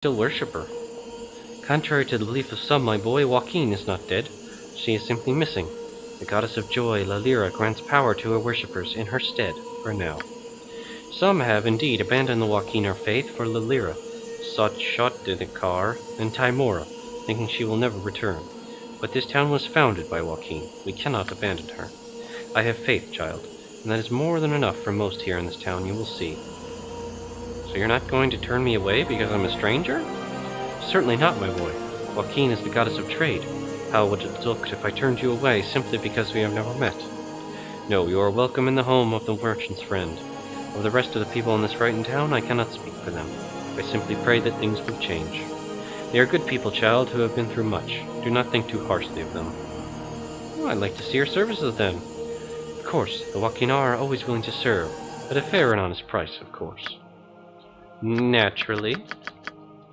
still worship her. Contrary to the belief of some, my boy, Joaquin is not dead. She is simply missing. The goddess of joy, Lalira, grants power to her worshippers in her stead, for now. Some have indeed abandoned the Joaquinar faith for Lalira, Sotshotdinakar, and Timora, thinking she will never return. But this town was founded by Joaquin. We cannot abandon her. I have faith, child, and that is more than enough for most here in this town, you will see. So you're not going to turn me away because I'm a stranger? Certainly not, my boy. Joaquin is the goddess of trade. How would it look if I turned you away simply because we have never met? No, you are welcome in the home of the merchant's friend. Of the rest of the people in this frightened town, I cannot speak for them. I simply pray that things will change. They are good people, child, who have been through much. Do not think too harshly of them. Oh, I'd like to see your services then. Of course, the Joaquinar are always willing to serve, at a fair and honest price, of course. Naturally.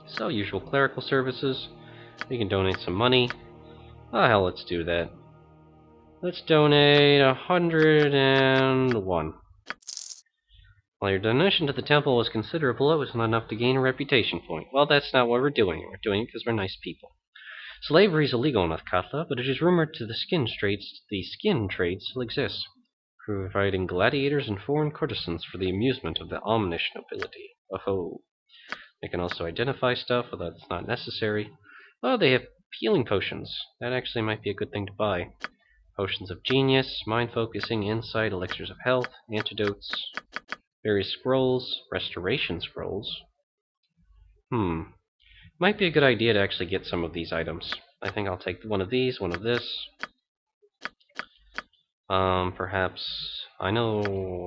So, usual clerical services. We can donate some money. Oh, hell, let's do that. Let's donate 101. While your donation to the temple was considerable, it was not enough to gain a reputation point. Well, that's not what we're doing. We're doing it because we're nice people. Slavery is illegal in Athkatla, but it is rumored the skin trade still exists, providing gladiators and foreign courtesans for the amusement of the Omnish nobility. Oh-ho. They can also identify stuff, although that's not necessary. Oh, they have healing potions. That actually might be a good thing to buy. Potions of genius, mind focusing, insight, elixirs of health, antidotes, various scrolls, restoration scrolls. Might be a good idea to actually get some of these items. I think I'll take one of these, one of this. Perhaps, I know,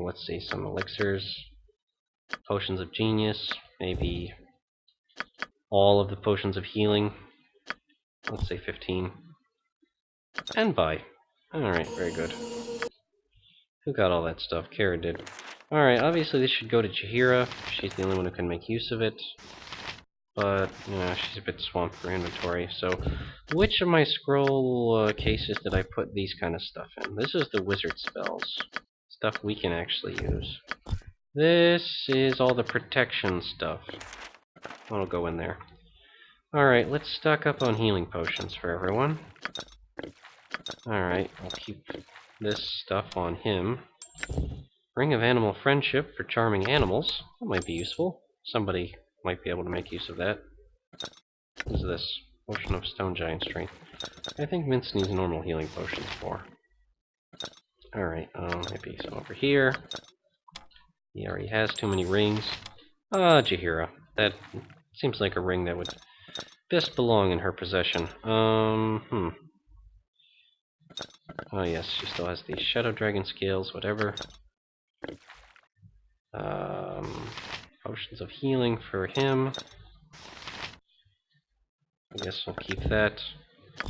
let's see, some elixirs, potions of genius, maybe all of the potions of healing. Let's say 15. And buy. Alright, very good. Who got all that stuff? Kered did. Alright, obviously this should go to Jaheira. She's the only one who can make use of it. But, you know, she's a bit swamped for inventory. So, which of my scroll cases did I put these kind of stuff in? This is the wizard spells. Stuff we can actually use. This is all the protection stuff. That'll go in there. Alright, let's stock up on healing potions for everyone. Alright, I'll keep this stuff on him. Ring of Animal Friendship for charming animals. That might be useful. Somebody might be able to make use of that. What is this? Potion of Stone Giant Strength. I think Vince needs normal healing potions for. Alright, maybe some over here. He already has too many rings. Jaheira. That seems like a ring that would best belong in her possession. Oh yes, she still has these Shadow Dragon scales, whatever. Potions of healing for him. I guess we'll keep that.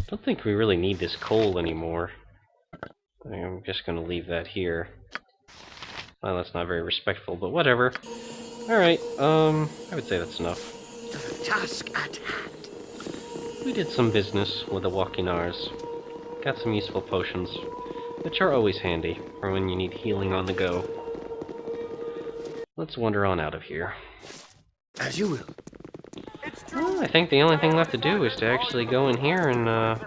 Don't think we really need this coal anymore. I'm just gonna leave that here. Well, that's not very respectful, but whatever. Alright, I would say that's enough. The task at hand. We did some business with the Joaquinars. Got some useful potions, which are always handy for when you need healing on the go. Let's wander on out of here. As you will. Well, I think the only thing left to do is to actually go in here and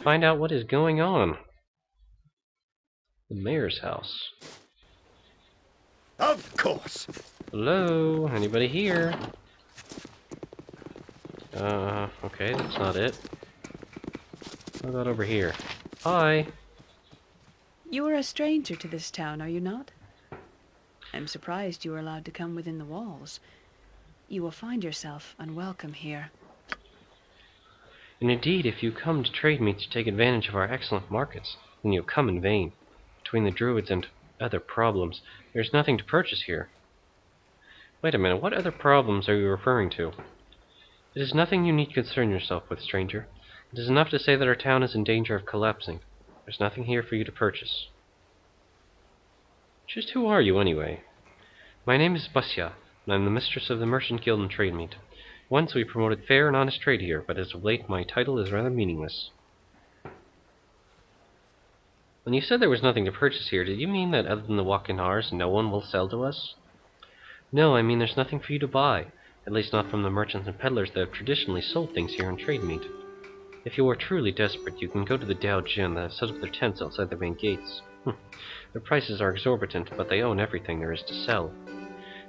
find out what is going on. The mayor's house. Of course. Hello? Anybody here? Okay, that's not it. What about over here? Hi! You are a stranger to this town, are you not? I'm surprised you were allowed to come within the walls. You will find yourself unwelcome here. And indeed, if you come to trade me to take advantage of our excellent markets, then you have come in vain. Between the druids and other problems, there's nothing to purchase here. Wait a minute, what other problems are you referring to? It is nothing you need to concern yourself with, stranger. It is enough to say that our town is in danger of collapsing. There's nothing here for you to purchase. Just who are you, anyway? My name is Basya, and I'm the mistress of the Merchant Guild and Trade Meet. Once we promoted fair and honest trade here, but as of late my title is rather meaningless. When you said there was nothing to purchase here, did you mean that other than the Joaquinars, no one will sell to us? No, I mean there's nothing for you to buy. At least not from the merchants and peddlers that have traditionally sold things here and trade meat. If you are truly desperate, you can go to the Dao Jin that have set up their tents outside the main gates. Their prices are exorbitant, but they own everything there is to sell.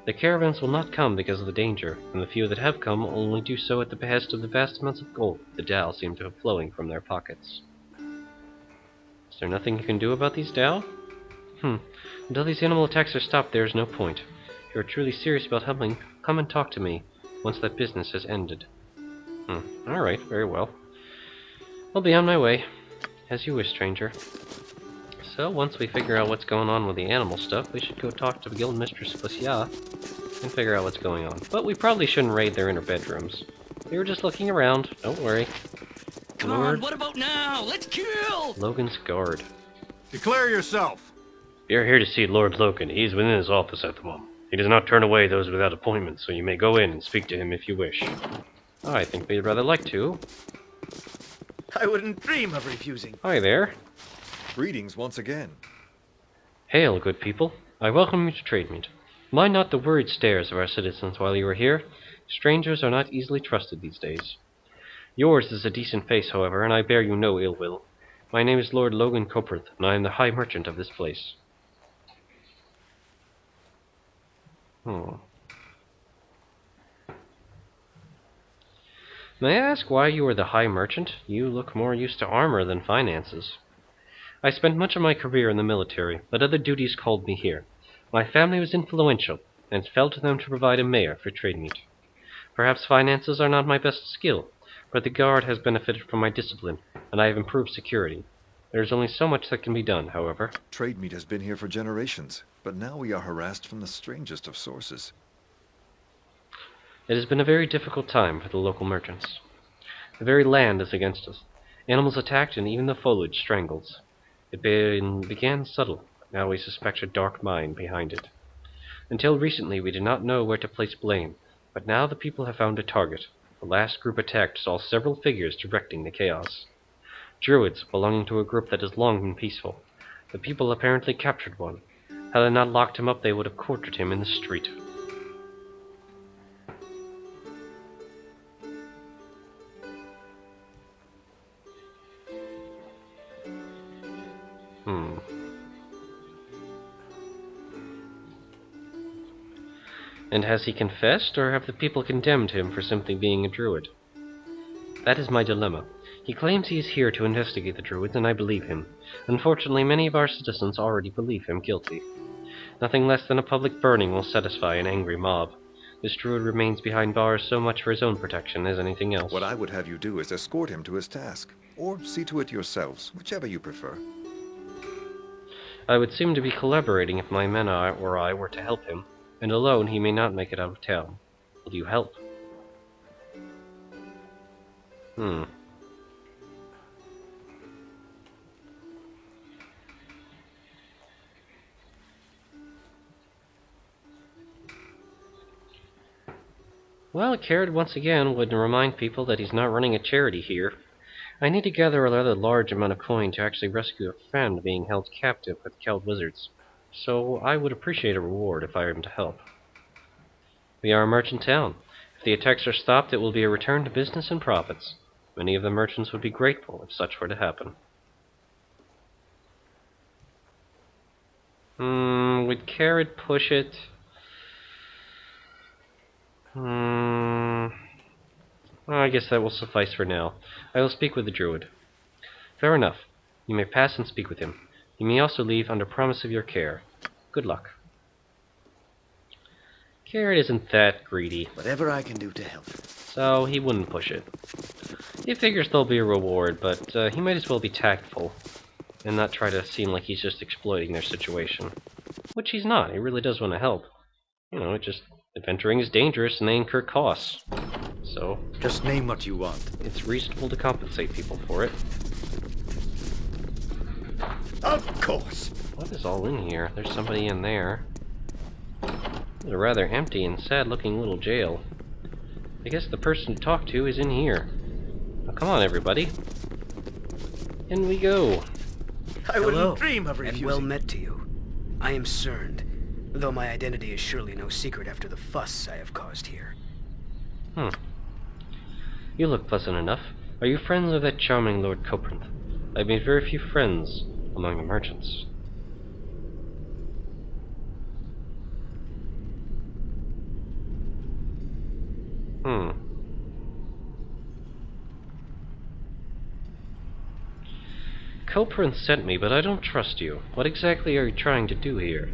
The caravans will not come because of the danger, and the few that have come will only do so at the behest of the vast amounts of gold the Dao seem to have flowing from their pockets. Is there nothing you can do about these Dao? Until these animal attacks are stopped, there is no point. If you are truly serious about helping, come and talk to me, once that business has ended. Alright, very well. I'll be on my way. As you wish, stranger. So, once we figure out what's going on with the animal stuff, we should go talk to Guild Mistress Fusya and figure out what's going on. But we probably shouldn't raid their inner bedrooms. We were just looking around, don't worry. Come on, what about now? Let's kill! Logan's guard. Declare yourself! We are here to see Lord Logan. He is within his office at the moment. He does not turn away those without appointments, so you may go in and speak to him if you wish. I think we'd rather like to. I wouldn't dream of refusing. Hi there. Greetings once again. Hail, good people. I welcome you to trade meet. Mind not the worried stares of our citizens while you are here. Strangers are not easily trusted these days. Yours is a decent face, however, and I bear you no ill will. My name is Lord Logan Coprinth, and I am the High Merchant of this place. May I ask why you are the High Merchant? You look more used to armor than finances. I spent much of my career in the military, but other duties called me here. My family was influential, and it fell to them to provide a mayor for trade meet. Perhaps finances are not my best skill, but the guard has benefited from my discipline, and I have improved security. There is only so much that can be done, however. Trade meet has been here for generations, but now we are harassed from the strangest of sources. It has been a very difficult time for the local merchants. The very land is against us. Animals attacked, and even the foliage strangles. It began subtle, but now we suspect a dark mind behind it. Until recently we did not know where to place blame, but now the people have found a target. The last group attacked saw several figures directing the chaos. Druids, belonging to a group that has long been peaceful. The people apparently captured one. Had they not locked him up, they would have quartered him in the street. And has he confessed, or have the people condemned him for simply being a druid? That is my dilemma. He claims he is here to investigate the druids, and I believe him. Unfortunately, many of our citizens already believe him guilty. Nothing less than a public burning will satisfy an angry mob. This druid remains behind bars so much for his own protection as anything else. What I would have you do is escort him to his task, or see to it yourselves, whichever you prefer. I would seem to be collaborating if my men or I were to help him, and alone he may not make it out of town. Will you help? Well, Kered once again would remind people that he's not running a charity here. I need to gather a rather large amount of coin to actually rescue a friend being held captive with the Keld wizards, so I would appreciate a reward if I am to help. We are a merchant town. If the attacks are stopped, it will be a return to business and profits. Many of the merchants would be grateful if such were to happen. Would Kered push it? I guess that will suffice for now. I will speak with the druid. Fair enough. You may pass and speak with him. You may also leave under promise of your care. Good luck. Kered isn't that greedy, Whatever I can do to help. so he wouldn't push it. He figures there'll be a reward, but he might as well be tactful and not try to seem like he's just exploiting their situation. Which he's not. He really does want to help. You know, adventuring is dangerous and they incur costs. So, Just name what you want. it's reasonable to compensate people for it. Of course. What is all in here? There's somebody in there. It's a rather empty and sad-looking little jail. I guess the person to talk to is in here. Now, come on, everybody. In we go. I Hello, wouldn't dream of refusing. and well met to you. I am Cernd, though my identity is surely no secret after the fuss I have caused here. You look pleasant enough. Are you friends of that charming Lord Coprinth? I've made very few friends among the merchants. Coprinth sent me, but I don't trust you. What exactly are you trying to do here?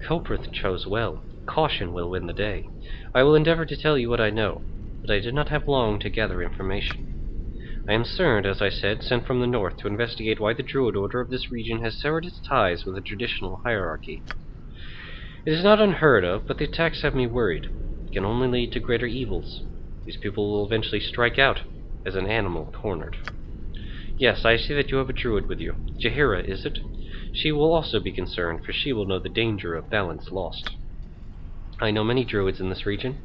Coprinth chose well. Caution will win the day. I will endeavor to tell you what I know, but I did not have long to gather information. I am Cernd, as I said, sent from the north to investigate why the Druid order of this region has severed its ties with the traditional hierarchy. It is not unheard of, but the attacks have me worried. It can only lead to greater evils. These people will eventually strike out, as an animal cornered. Yes, I see that you have a Druid with you. Jaheira, is it? She will also be concerned, for she will know the danger of balance lost. I know many Druids in this region,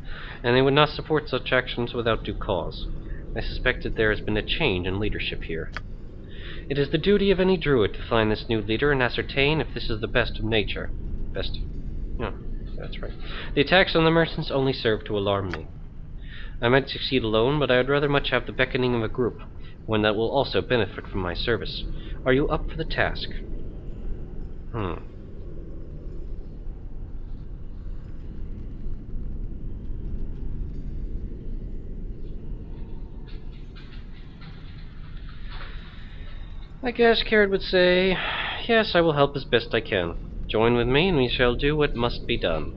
and they would not support such actions without due cause. I suspect that there has been a change in leadership here. It is the duty of any Druid to find this new leader and ascertain if this is the best of nature. No, that's right. The attacks on the merchants only serve to alarm me. I might succeed alone, but I would rather much have the beckoning of a group, one that will also benefit from my service. Are you up for the task? I guess Kered would say, yes, I will help as best I can. Join with me and we shall do what must be done.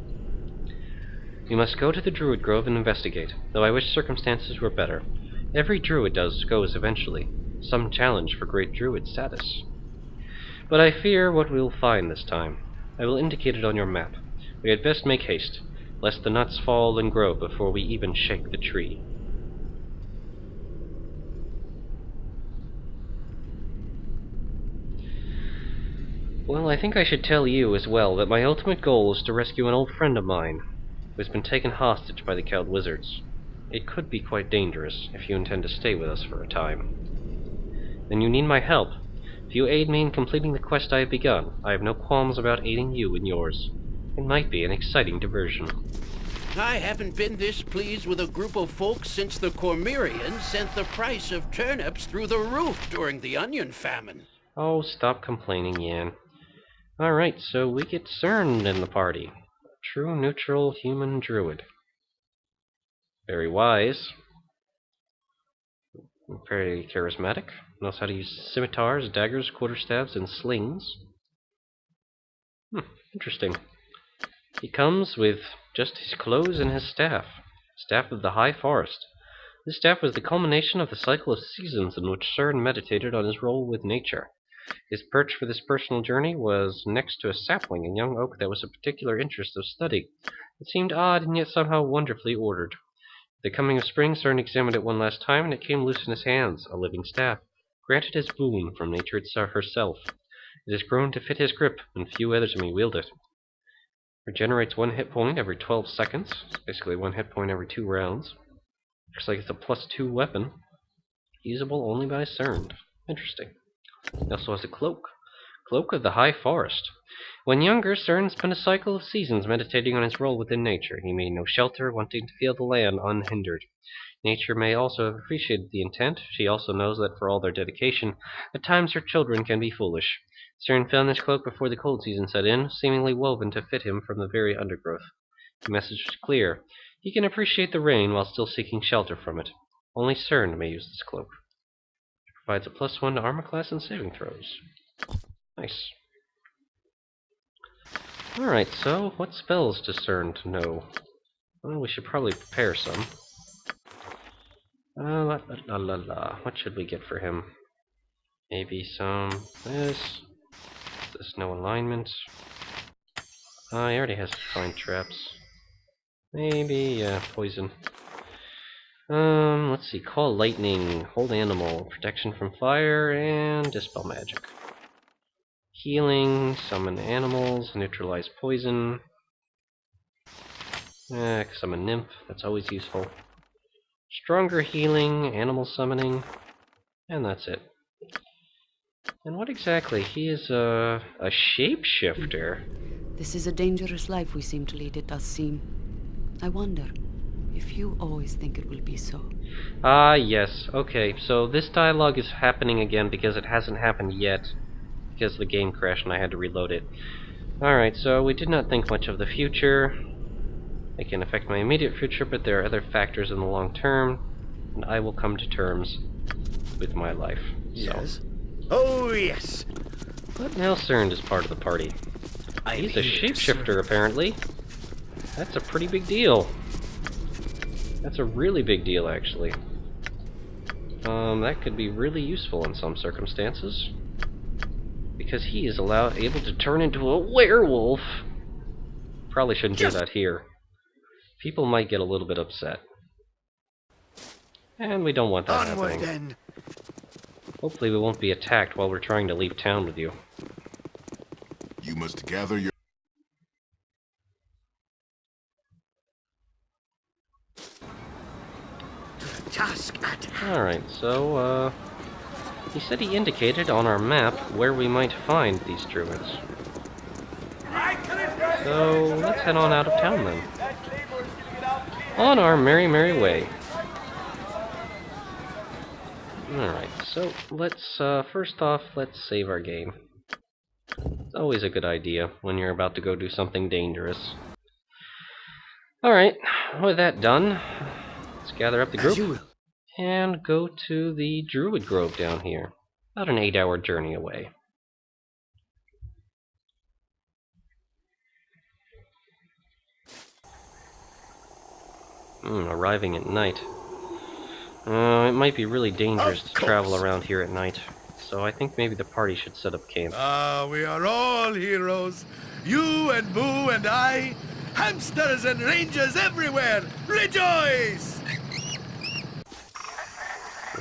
We must go to the Druid Grove and investigate, though I wish circumstances were better. Every Druid goes eventually. Some challenge for great Druid status. But I fear what we will find this time. I will indicate it on your map. We had best make haste, lest the nuts fall and grow before we even shake the tree. Well, I think I should tell you as well that my ultimate goal is to rescue an old friend of mine who has been taken hostage by the Cowled Wizards. It could be quite dangerous if you intend to stay with us for a time. Then you need my help. If you aid me in completing the quest I have begun, I have no qualms about aiding you in yours. It might be an exciting diversion. I haven't been this pleased with a group of folks since the Cormyreans sent the price of turnips through the roof during the onion famine. Oh, stop complaining, Yan. Alright, so we get Cernd in the party. True neutral human druid. Very wise. Very charismatic. Knows how to use scimitars, daggers, quarterstaffs, and slings. Interesting. He comes with just his clothes and his staff. Staff of the High Forest. This staff was the culmination of the cycle of seasons in which Cernd meditated on his role with nature. His perch for this personal journey was next to a sapling and young oak that was a particular interest of study. It seemed odd and yet somehow wonderfully ordered. The coming of spring, Cernd examined it one last time, and it came loose in his hands, a living staff, granted as boon from nature herself. It has grown to fit his grip, and few others may wield it. Regenerates 1 hit point every 12 seconds. It's basically 1 hit point every 2 rounds. Looks like it's a +2 weapon. Usable only by Cernd. Interesting. He also has a cloak. Cloak of the High Forest. When younger, Cernd spent a cycle of seasons meditating on his role within nature. He made no shelter, wanting to feel the land unhindered. Nature may also have appreciated the intent. She also knows that for all their dedication, at times her children can be foolish. Cernd found this cloak before the cold season set in, seemingly woven to fit him from the very undergrowth. The message was clear. He can appreciate the rain while still seeking shelter from it. Only Cernd may use this cloak. It provides a +1 to armor class and saving throws. Nice. Alright, so what spells does Cernd know? Well, we should probably prepare some. What should we get for him? Maybe some this. There's no alignment. He already has find traps. Maybe, poison. Let's see. Call lightning, hold animal, protection from fire, and dispel magic. Healing, summon animals, neutralize poison. Summon nymph, that's always useful. Stronger healing, animal summoning, and that's it. And what exactly? He is a shapeshifter. This is a dangerous life we seem to lead, it does seem. I wonder, if you always think it will be so. Ah, yes. Okay, so this dialogue is happening again because it hasn't happened yet. Because the game crashed and I had to reload it. Alright, so we did not think much of the future. It can affect my immediate future, but there are other factors in the long term, and I will come to terms with my life. Yes? Oh, yes! But now Cernd is part of the party. He's a shapeshifter, apparently. That's a pretty big deal. That's a really big deal, actually. That could be really useful in some circumstances. Because he is able to turn into a werewolf. Probably shouldn't do that here. People might get a little bit upset. And we don't want that Onward, happening. then! Hopefully we won't be attacked while we're trying to leave town with you. You must gather your... Task at hand. Alright, so, he said he indicated on our map where we might find these druids. So, let's head on out of town then. On our merry, merry way. Alright, so let's, first off, let's save our game. It's always a good idea when you're about to go do something dangerous. Alright, with that done, let's gather up the group and go to the Druid Grove down here. About an 8-hour journey away. Arriving at night. It might be really dangerous to travel around here at night, so I think maybe the party should set up camp. We are all heroes. You and Boo and I. Hamsters and rangers everywhere. Rejoice!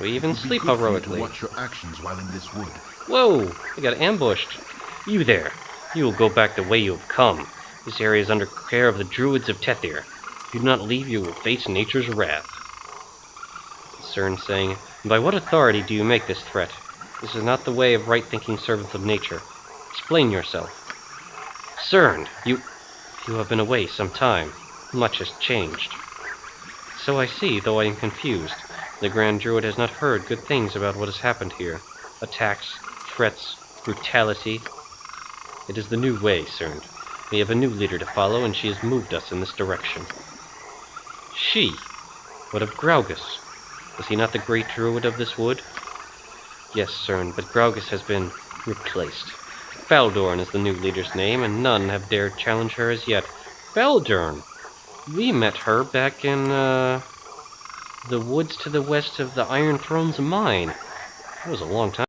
We even It would be sleep good for you to heroically. watch your actions while in this wood. Whoa! We got ambushed! You there! You will go back the way you have come. This area is under care of the Druids of Tethir. If you do not leave, you will face nature's wrath. Cernd saying, by what authority do you make this threat? This is not the way of right-thinking servants of nature. Explain yourself. Cernd, you have been away some time. Much has changed. So I see, though I am confused. The Grand Druid has not heard good things about what has happened here. Attacks, threats, brutality. It is the new way, Cernd. We have a new leader to follow, and she has moved us in this direction. She? What of Graugus? Was he not the great druid of this wood? Yes, Cernd, but Graugus has been replaced. Baldur is the new leader's name, and none have dared challenge her as yet. Baldur! We met her back in, the woods to the west of the Iron Throne's mine. That was a long time.